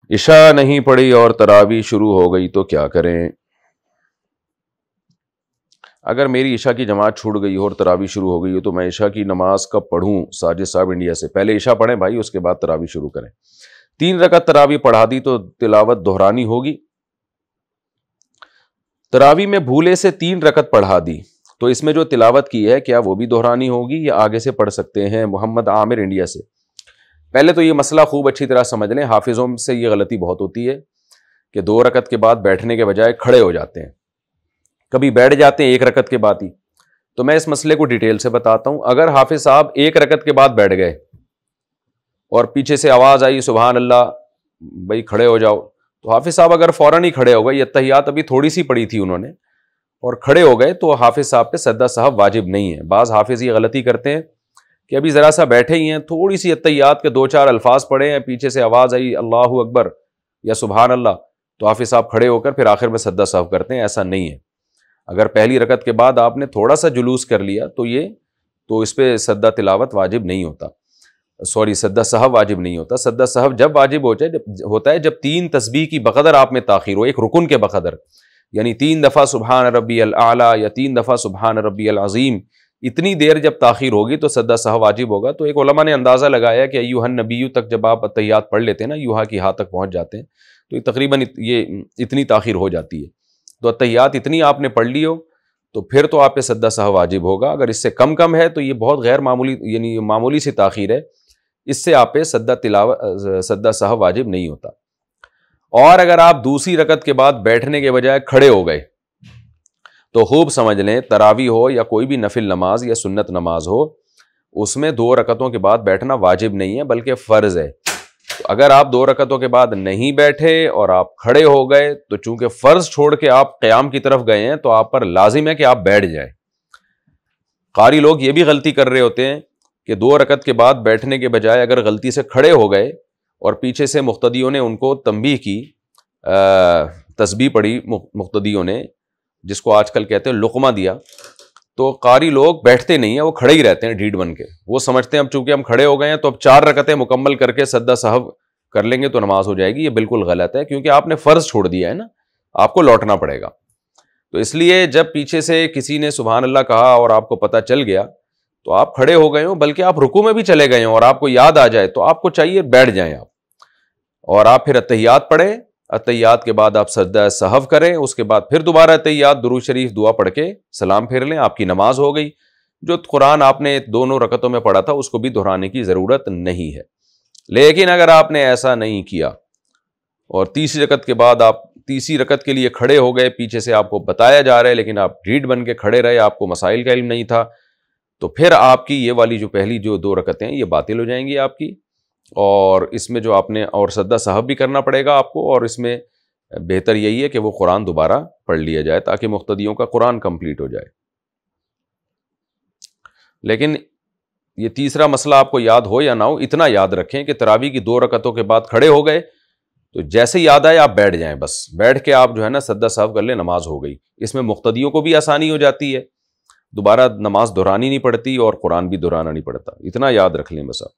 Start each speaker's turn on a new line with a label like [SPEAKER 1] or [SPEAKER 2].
[SPEAKER 1] عشاء نہیں پڑھی اور تراویح شروع ہو گئی تو کیا کریں؟ اگر میری عشاء کی جماعت چھوٹ گئی اور تراویح شروع ہو گئی ہو تو میں عشاء کی نماز کب پڑھوں؟ ساجد صاحب انڈیا سے۔ پہلے عشاء پڑھیں بھائی، اس کے بعد تراویح شروع کریں۔ 3 رکعت تراویح پڑھا دی تو تلاوت دہرانی ہوگی؟ تراویح میں بھولے سے 3 رکعت پڑھا دی تو اس میں جو تلاوت کی ہے کیا وہ بھی دہرانی ہوگی یا آگے سے پڑھ سکتے ہیں؟ محمد عامر انڈیا سے۔ پہلے تو یہ مسئلہ خوب اچھی طرح سمجھ لیں، حافظوں سے یہ غلطی بہت ہوتی ہے کہ 2 رکعت کے بعد بیٹھنے کے بجائے کھڑے ہو جاتے ہیں، کبھی بیٹھ جاتے ہیں 1 رکعت کے بعد ہی۔ تو میں اس مسئلے کو ڈیٹیل سے بتاتا ہوں۔ اگر حافظ صاحب 1 رکعت کے بعد بیٹھ گئے اور پیچھے سے آواز آئی سبحان اللہ بھائی کھڑے ہو جاؤ، تو حافظ صاحب اگر فوراً ہی کھڑے ہو گئے، یہ اتحیات ابھی تھوڑی سی پڑھی تھی انہوں نے، اور کھڑے ہو گئے تو حافظ صاحب پہ سجدہ سہو واجب نہیں ہے۔ بعض حافظ یہ غلطی کرتے ہیں کہ ابھی ذرا سا بیٹھے ہی ہیں، تھوڑی سی اتحیات کے 2-4 الفاظ پڑھے ہیں، پیچھے سے آواز آئی اللہ اکبر یا سبحان اللہ، تو حافظ صاحب کھڑے ہو کر پھر آخر میں سجدہ سہو کرتے ہیں۔ ایسا نہیں ہے۔ اگر پہلی رکعت کے بعد آپ نے تھوڑا سا جلوس کر لیا تو اس پہ سجدہ تلاوت واجب نہیں ہوتا، سجدہ سہو واجب نہیں ہوتا۔ سجدہ سہو جب واجب ہوتا ہے جب 3 تسبیح کی بقدر آپ میں تاخیر ہو، ایک رکن کے بقدر، یعنی 3 دفعہ سبحان ربی الاعلیٰ یا 3 دفعہ سبحان ربی العظیم، اتنی دیر جب تاخیر ہوگی تو سجدہ سہو واجب ہوگا۔ تو ایک علماء نے اندازہ لگایا کہ ایھا النبی تک جب آپ اتحیات پڑھ لیتے ہیں نا، یوہا کی ہا تک پہنچ جاتے ہیں، تو یہ تقریباً یہ اتنی تاخیر ہو جاتی ہے۔ تو اتحیات اتنی آپ نے پڑھ لی ہو تو پھر تو آپ پہ سجدہ سہو واجب ہوگا۔ اگر اس سے کم ہے تو یہ بہت غیر معمولی، یعنی معمولی سی تاخیر ہے، اس سے آپ پہ سجدہ سہو واجب نہیں ہوتا۔ اور اگر آپ دوسری رکعت کے بعد بیٹھنے کے بجائے کھڑے ہو گئے تو خوب سمجھ لیں، تراویح ہو یا کوئی بھی نفل نماز یا سنت نماز ہو، اس میں 2 رکعتوں کے بعد بیٹھنا واجب نہیں ہے بلکہ فرض ہے۔ تو اگر آپ 2 رکعتوں کے بعد نہیں بیٹھے اور آپ کھڑے ہو گئے تو چونکہ فرض چھوڑ کے آپ قیام کی طرف گئے ہیں تو آپ پر لازم ہے کہ آپ بیٹھ جائیں۔ قاری لوگ یہ بھی غلطی کر رہے ہوتے ہیں کہ 2 رکعت کے بعد بیٹھنے کے بجائے اگر غلطی سے کھڑے ہو گئے اور پیچھے سے مقتدیوں نے ان کو تنبیہ کی، تسبیح پڑھی مقتدیوں نے، جس کو آج کل کہتے ہیں لقمہ دیا، تو قاری لوگ بیٹھتے نہیں ہیں، وہ کھڑے ہی رہتے ہیں ڈھیٹ بن کے۔ وہ سمجھتے ہیں اب چونکہ ہم کھڑے ہو گئے ہیں تو اب 4 رکعتیں مکمل کر کے سجدہ سہو کر لیں گے تو نماز ہو جائے گی۔ یہ بالکل غلط ہے، کیونکہ آپ نے فرض چھوڑ دیا ہے نا، آپ کو لوٹنا پڑے گا۔ تو اس لیے جب پیچھے سے کسی نے سبحان اللہ کہا اور آپ کو پتہ چل گیا تو آپ کھڑے ہو گئے ہو، بلکہ آپ رکوع میں بھی چلے گئے ہوں اور آپ کو یاد آ جائے تو آپ کو چاہیے بیٹھ جائیں آپ، اور آپ پھر اتحیات پڑھیں۔ اتحیات کے بعد آپ سجدہ سہو کریں، اس کے بعد پھر دوبارہ اتحیات، درود شریف، دعا پڑھ کے سلام پھیر لیں، آپ کی نماز ہو گئی۔ جو قرآن آپ نے دونوں رکعتوں میں پڑھا تھا اس کو بھی دہرانے کی ضرورت نہیں ہے۔ لیکن اگر آپ نے ایسا نہیں کیا اور تیسری رکعت کے بعد آپ تیسری رکعت کے لیے کھڑے ہو گئے، پیچھے سے آپ کو بتایا جا رہا ہے لیکن آپ ڈھیٹ بن کے کھڑے رہے، آپ کو مسائل کا علم نہیں تھا، تو پھر آپ کی یہ والی جو پہلی جو 2 رکعتیں ہیں یہ باطل ہو جائیں گی آپ کی، اور اس میں جو آپ نے اور سجدہ سہو بھی کرنا پڑے گا آپ کو، اور اس میں بہتر یہی ہے کہ وہ قرآن دوبارہ پڑھ لیا جائے تاکہ مقتدیوں کا قرآن کمپلیٹ ہو جائے۔ لیکن یہ تیسرا مسئلہ آپ کو یاد ہو یا نہ ہو، اتنا یاد رکھیں کہ تراویح کی 2 رکعتوں کے بعد کھڑے ہو گئے تو جیسے یاد آئے آپ بیٹھ جائیں، بس بیٹھ کے آپ جو ہے نا سجدہ سہو کر لیں، نماز ہو گئی۔ اس میں مقتدیوں کو بھی آسانی ہو جاتی ہے، دوبارہ نماز دہرانی نہیں پڑتی اور قرآن بھی دہرانا نہیں پڑتا۔ اتنا یاد رکھ لیں بس آپ۔